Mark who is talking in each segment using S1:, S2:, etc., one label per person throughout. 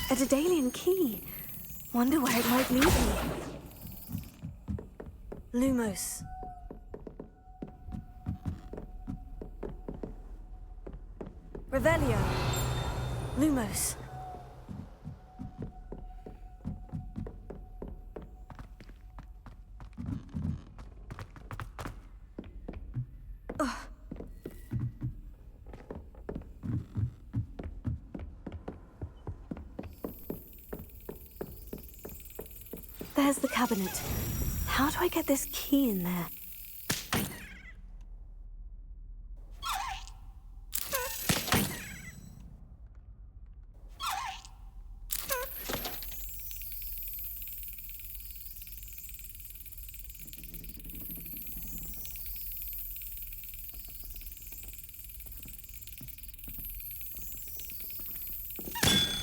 S1: A Daedalian key. Wonder where it might lead me. Lumos. Revelio. Lumos. Ugh. There's the cabinet. How do I get this key in there?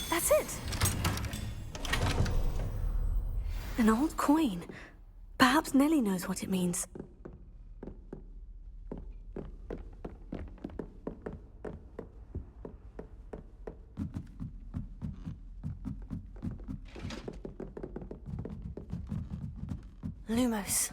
S1: That's it! An old coin. Perhaps Nellie knows what it means. Lumos.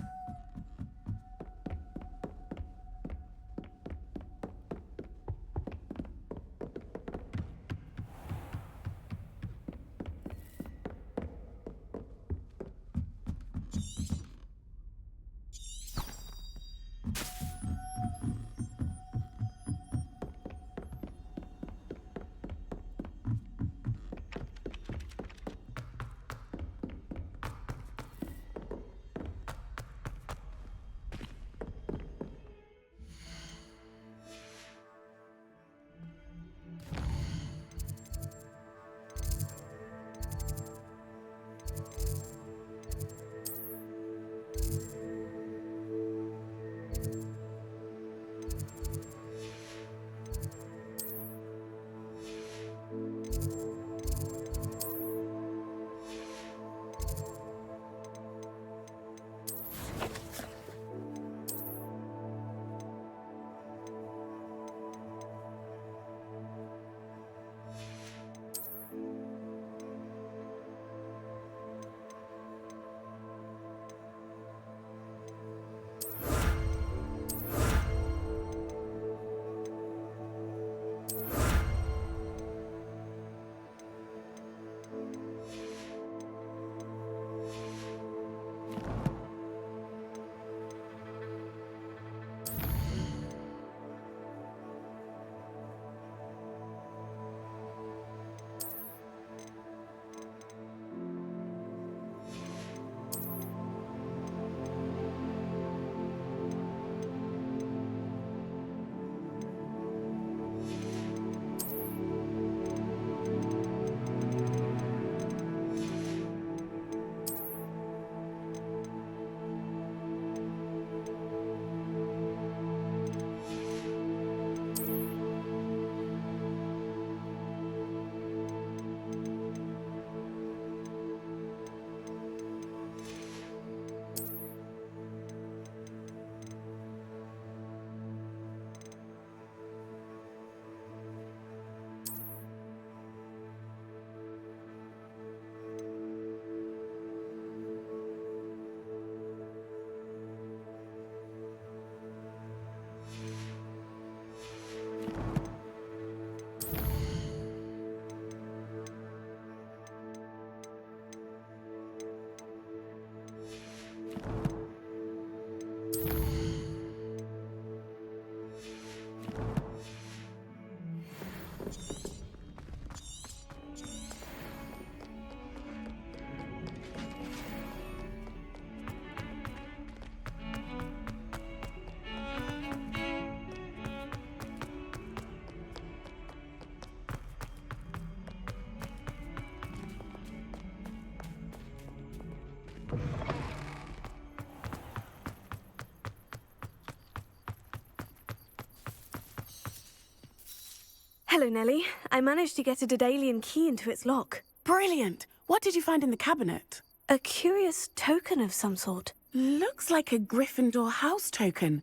S1: Hello, Nellie. I managed to get a Daedalian key into its lock.
S2: Brilliant! What did you find in the cabinet?
S1: A curious token of some sort.
S2: Looks like a Gryffindor house token.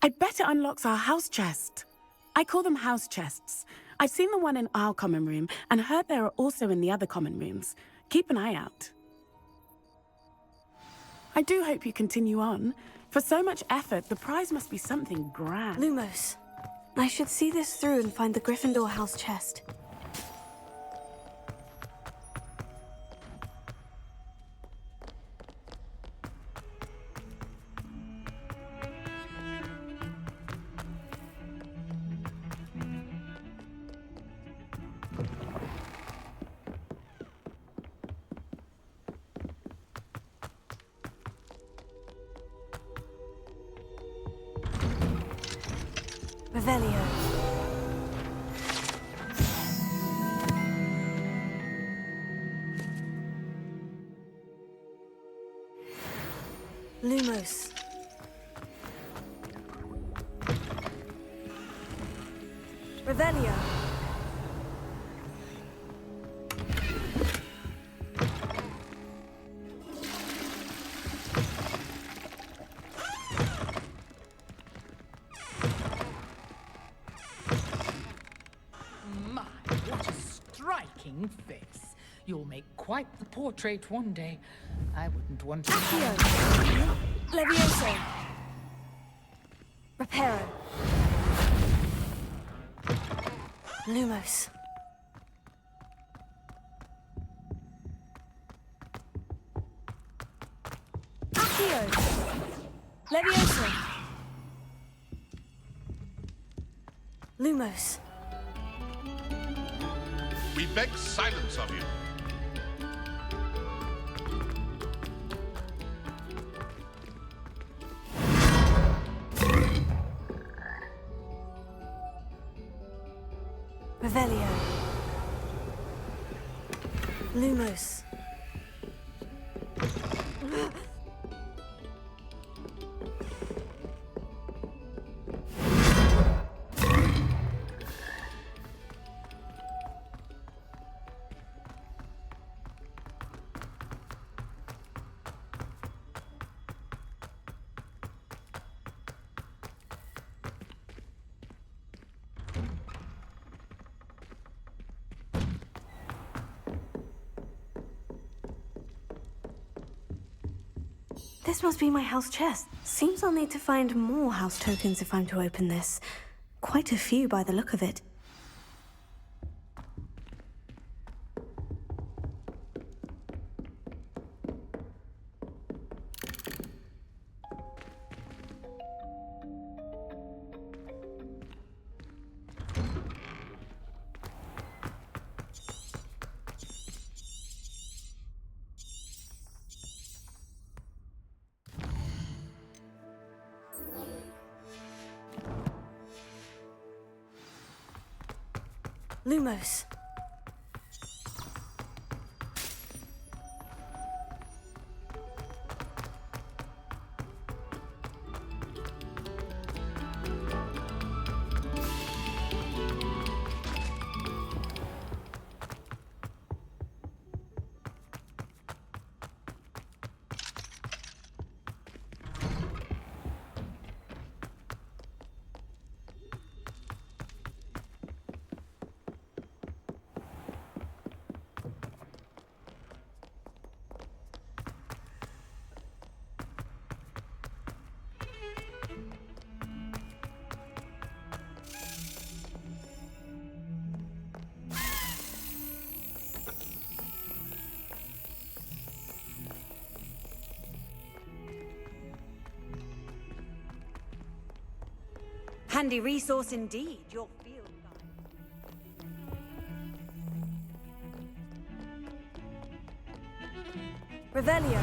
S2: I bet it unlocks our house chest. I call them house chests. I've seen the one in our common room and heard there are also in the other common rooms. Keep an eye out. I do hope you continue on. For so much effort, the prize must be something grand.
S1: Lumos. I should see this through and find the Gryffindor house chest. Revelio. Lumos. Revelio.
S3: My, what a striking face. You'll make quite the portrait one day. I wouldn't want to...
S1: Accio. Levioso. Reparo. Lumos. Accio. Levioso. Lumos.
S4: We beg silence of you.
S1: Revelio. Lumos. This must be my house chest. Seems I'll need to find more house tokens if I'm to open this. Quite a few by the look of it. Lumos.
S5: Handy resource indeed, your field guide.
S1: Revelio.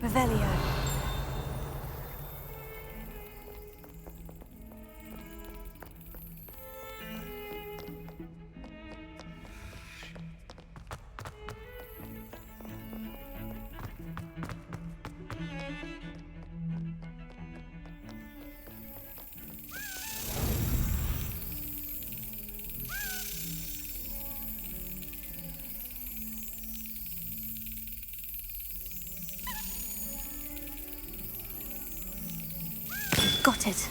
S1: Revelio. get it.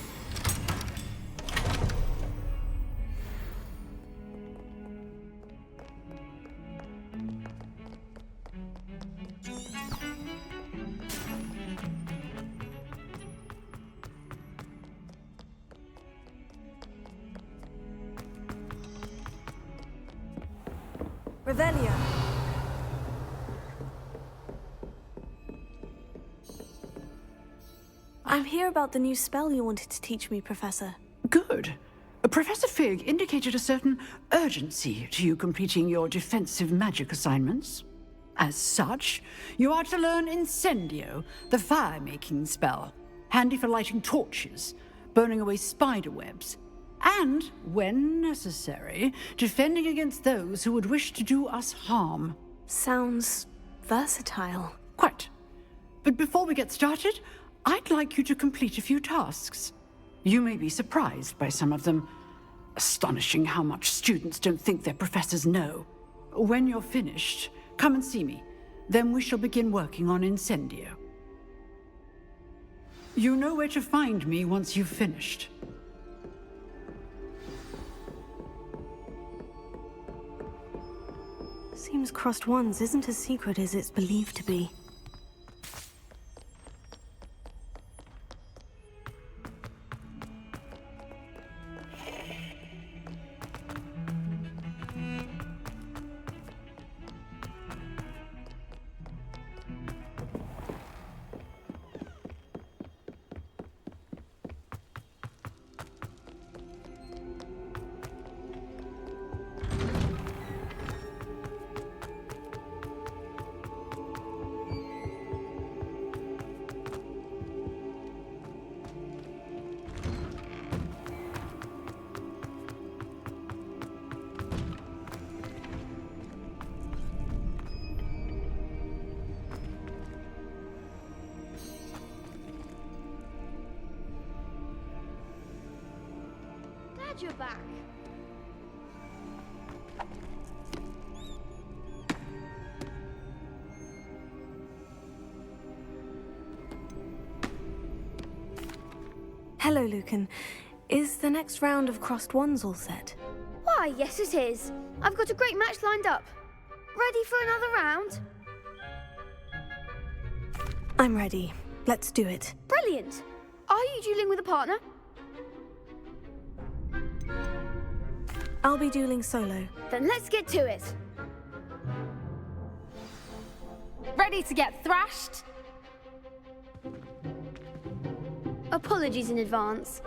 S5: Revelio.
S1: I'm here about the new spell you wanted to teach me, Professor.
S6: Good. Professor Fig indicated a certain urgency to you completing your defensive magic assignments. As such, you are to learn Incendio, the fire-making spell, handy for lighting torches, burning away spider webs, and, when necessary, defending against those who would wish to do us harm.
S1: Sounds versatile.
S6: Quite. But before we get started, I'd like you to complete a few tasks. You may be surprised by some of them. Astonishing how much students don't think their professors know. When you're finished, come and see me. Then we shall begin working on Incendio. You know where to find me once you've finished.
S1: Seems Crossed Wands isn't as secret as it's believed to be.
S7: Glad you're back.
S1: Hello, Lucan. Is the next round of Crossed Wands all set?
S7: Why, yes it is. I've got a great match lined up. Ready for another round?
S1: I'm ready. Let's do it.
S7: Brilliant. Are you dueling with a partner?
S1: I'll be dueling solo.
S7: Then let's get to it. Ready to get thrashed? Apologies in advance.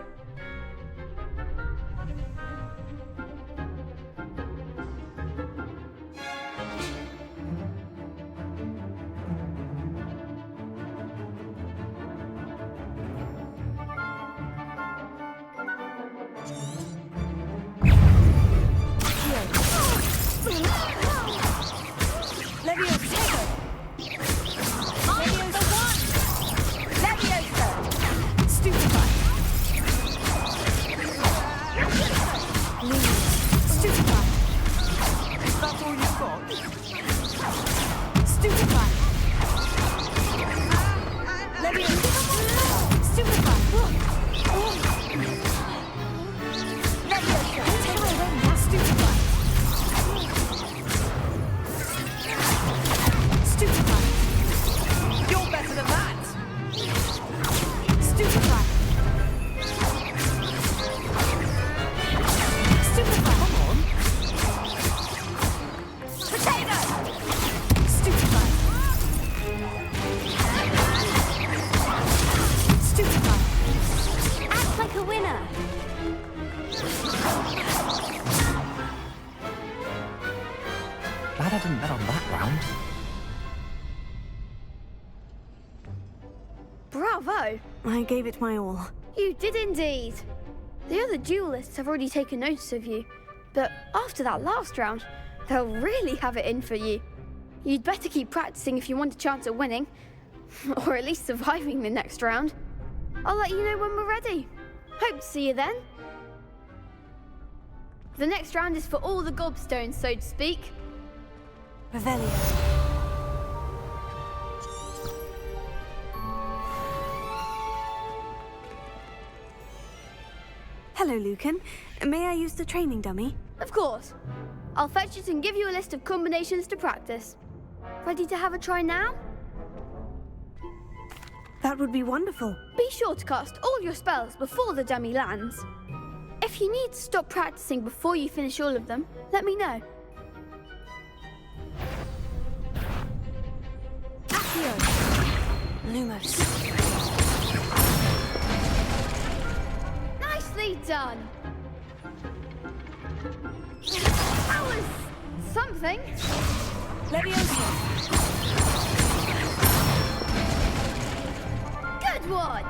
S8: Glad I didn't bet on that round.
S7: Bravo!
S1: I gave it my all.
S7: You did indeed. The other duelists have already taken notice of you, but after that last round, they'll really have it in for you. You'd better keep practicing if you want a chance at winning, or at least surviving the next round. I'll let you know when we're ready. Hope to see you then. The next round is for all the gobstones, so to speak.
S1: Revelio. Hello, Lucan. May I use the training dummy?
S7: Of course. I'll fetch it and give you a list of combinations to practice. Ready to have a try now?
S1: That would be wonderful.
S7: Be sure to cast all your spells before the dummy lands. If you need to stop practicing before you finish all of them, let me know.
S1: Accio. Lumos.
S7: Nicely done! That was something.
S5: Leviosa.
S7: Good one!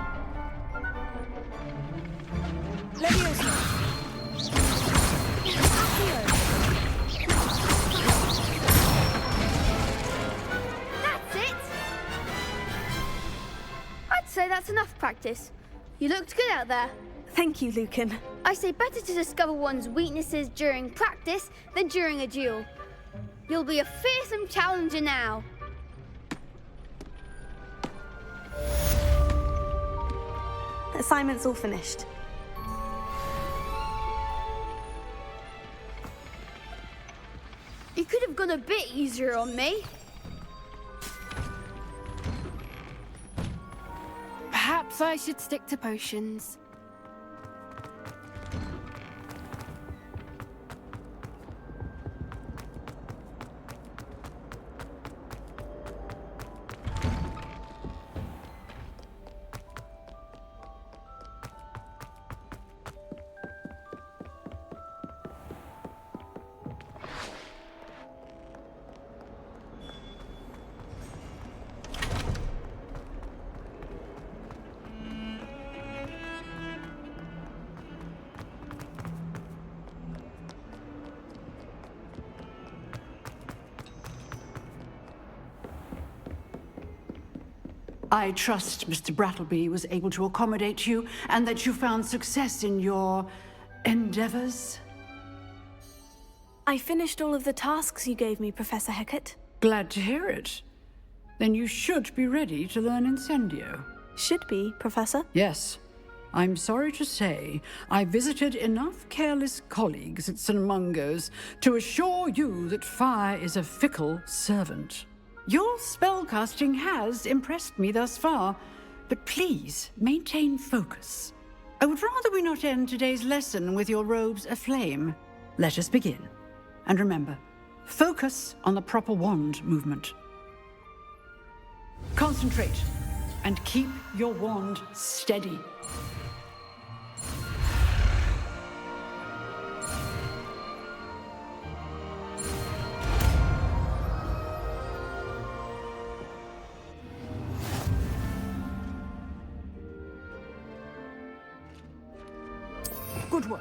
S5: Leviosa.
S7: That's it! I'd say that's enough practice. You looked good out there.
S1: Thank you, Lucan.
S7: I say better to discover one's weaknesses during practice than during a duel. You'll be a fearsome challenger now.
S1: Assignment's all finished.
S7: You could have gone a bit easier on me.
S9: Perhaps I should stick to potions.
S6: I trust Mr. Brattleby was able to accommodate you and that you found success in your endeavors.
S1: I finished all of the tasks you gave me, Professor Hecat.
S6: Glad to hear it. Then you should be ready to learn Incendio.
S1: Should be, Professor.
S6: Yes. I'm sorry to say, I visited enough careless colleagues at St. Mungo's to assure you that fire is a fickle servant. Your spellcasting has impressed me thus far, but please maintain focus. I would rather we not end today's lesson with your robes aflame. Let us begin. And remember, focus on the proper wand movement. Concentrate and keep your wand steady. Good work.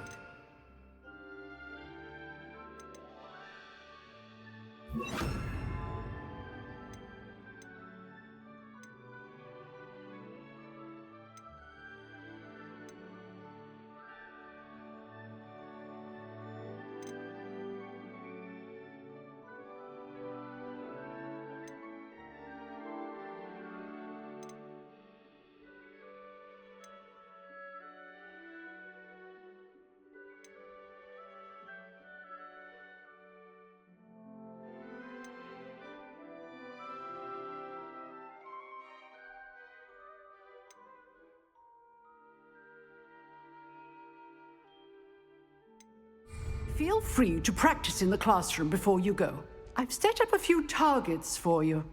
S6: Feel free to practice in the classroom before you go. I've set up a few targets for you.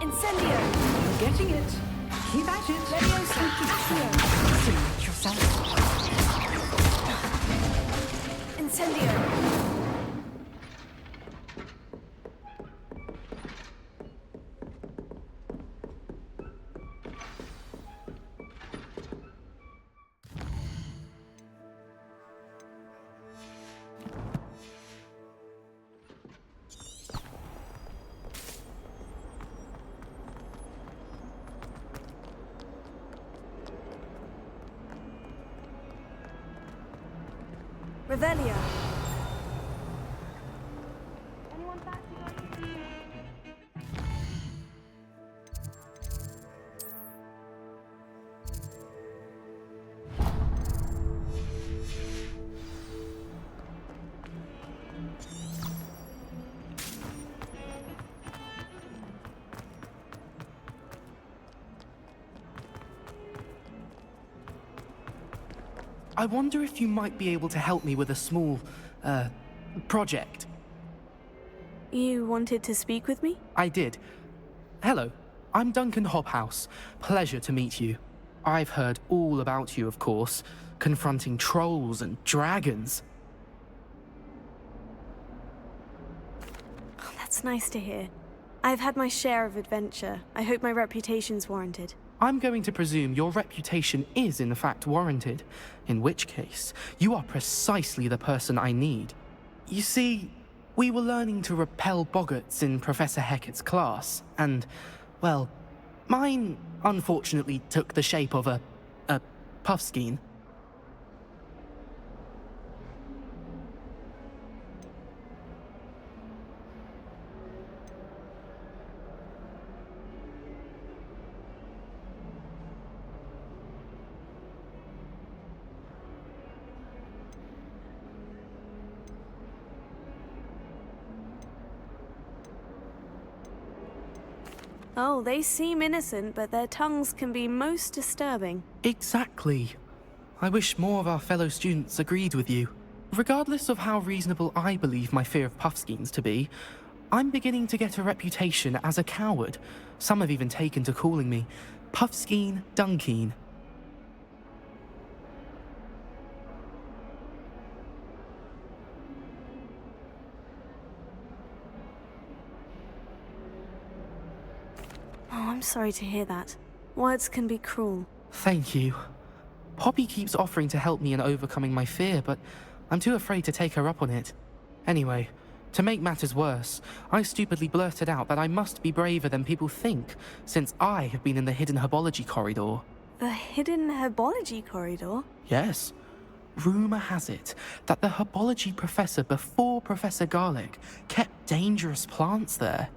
S5: Incendio.
S6: You're getting it. Keep at it.
S5: Leviosa. Accio.
S6: Simulate yourself.
S5: Incendio. Revelio.
S8: I wonder if you might be able to help me with a small, project.
S1: You wanted to speak with me?
S8: I did. Hello, I'm Duncan Hobhouse. Pleasure to meet you. I've heard all about you, of course, confronting trolls and dragons.
S1: Oh, that's nice to hear. I've had my share of adventure. I hope my reputation's warranted.
S8: I'm going to presume your reputation is in fact warranted, in which case, you are precisely the person I need. You see, we were learning to repel boggarts in Professor Hecat's class, and, well, mine unfortunately took the shape of a puffskein.
S1: Oh, they seem innocent, but their tongues can be most disturbing.
S8: Exactly. I wish more of our fellow students agreed with you. Regardless of how reasonable I believe my fear of puffskeins to be, I'm beginning to get a reputation as a coward. Some have even taken to calling me Puffskeen Dunkeen.
S1: Oh, I'm sorry to hear that. Words can be cruel.
S8: Thank you. Poppy keeps offering to help me in overcoming my fear, but I'm too afraid to take her up on it. Anyway, to make matters worse, I stupidly blurted out that I must be braver than people think, since I have been in the hidden herbology corridor.
S1: The hidden herbology corridor?
S8: Yes. Rumor has it that the herbology professor before Professor Garlic kept dangerous plants there.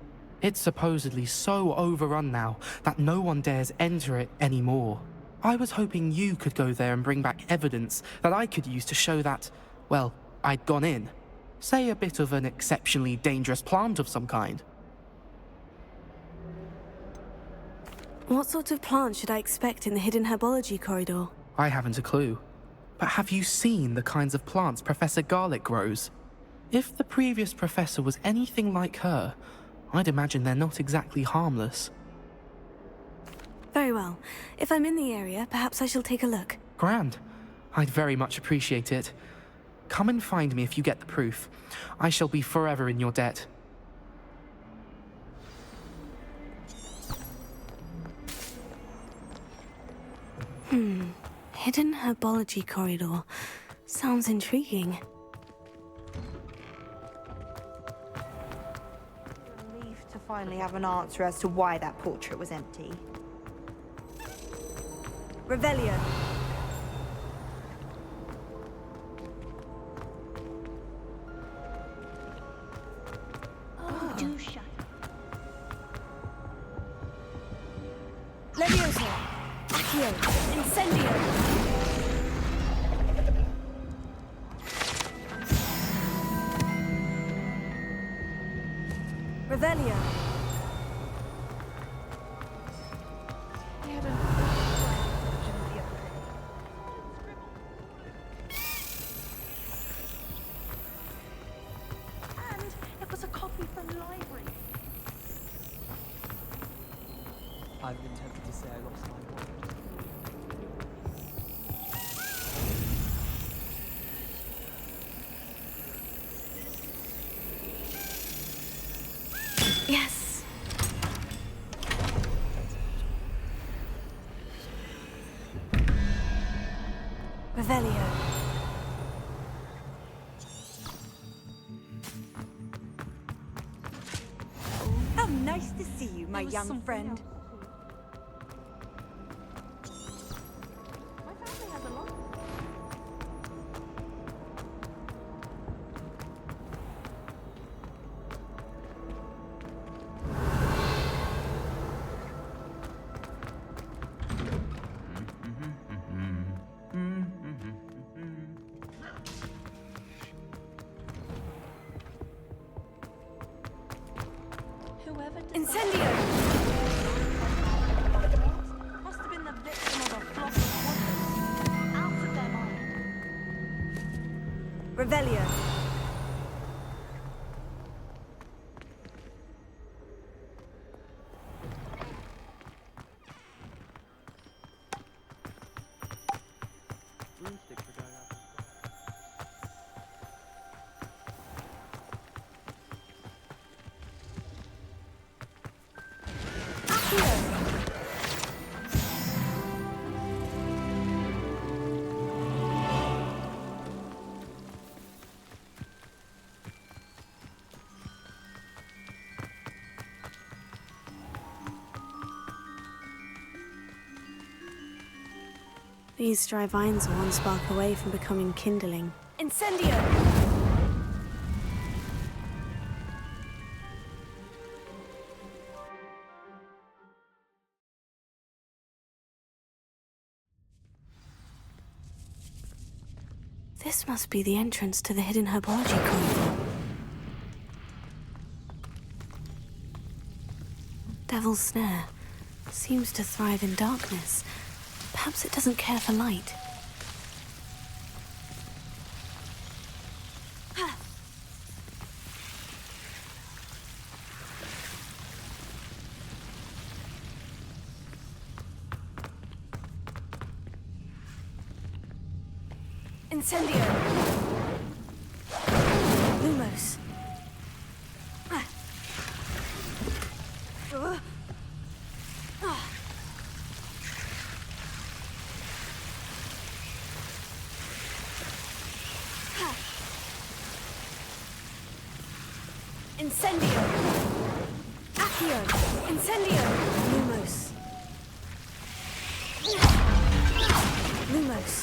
S8: It's supposedly so overrun now that no one dares enter it anymore. I was hoping you could go there and bring back evidence that I could use to show that, well, I'd gone in. Say a bit of an exceptionally dangerous plant of some kind.
S1: What sort of plant should I expect in the hidden herbology corridor?
S8: I haven't a clue. But have you seen the kinds of plants Professor Garlic grows? If the previous professor was anything like her, I'd imagine they're not exactly harmless.
S1: Very well. If I'm in the area, perhaps I shall take a look.
S8: Grand. I'd very much appreciate it. Come and find me if you get the proof. I shall be forever in your debt.
S1: Hidden herbology corridor. Sounds intriguing.
S10: Relief to finally have an answer as to why that portrait was empty.
S5: Revelio.
S10: Do shut.
S5: Levioso. Accio. Incendio. Revelio.
S10: And it was a copy from the library.
S11: I've been tempted to say I lost my wallet.
S1: Yes.
S5: Revelio.
S10: How nice to see you, my young friend. My family has a lot. Whoever
S5: Incendio.
S10: must have been the victim of a flock of wanderers. Out of their mind.
S5: Revelio.
S11: Broomsticks are going up.
S1: These dry vines are one spark away from becoming kindling.
S5: Incendio.
S1: This must be the entrance to the hidden herbology corridor. Devil's Snare seems to thrive in darkness. Perhaps it doesn't care for light.
S5: Incendio.
S1: Lumos.
S5: Incendio. Accio. Incendio.
S1: Lumos. Lumos.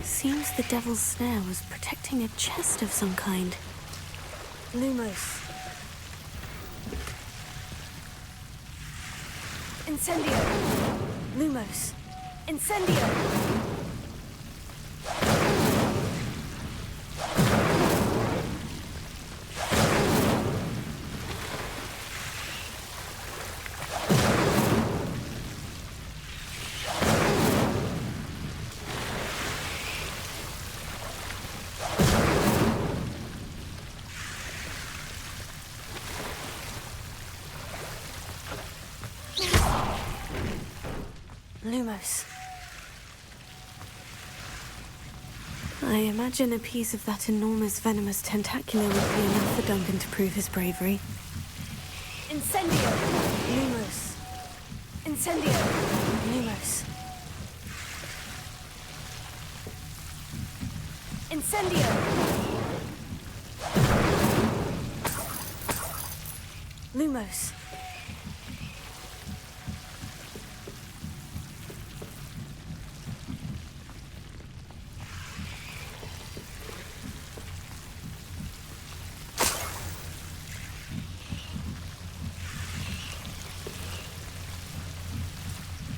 S1: Seems the Devil's Snare was protecting a chest of some kind.
S5: Lumos. Incendio.
S1: Lumos.
S5: Incendio.
S1: Lumos. I imagine a piece of that enormous venomous tentacula would be enough for Duncan to prove his bravery.
S5: Incendio.
S1: Lumos.
S5: Incendio.
S1: Lumos.
S5: Incendio.
S1: Lumos.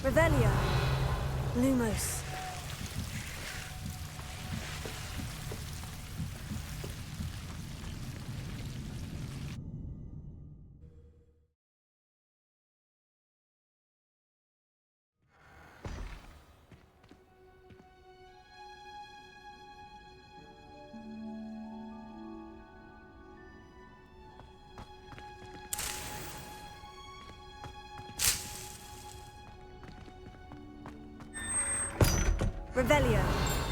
S5: Revelio.
S1: Lumos.
S5: Revelio.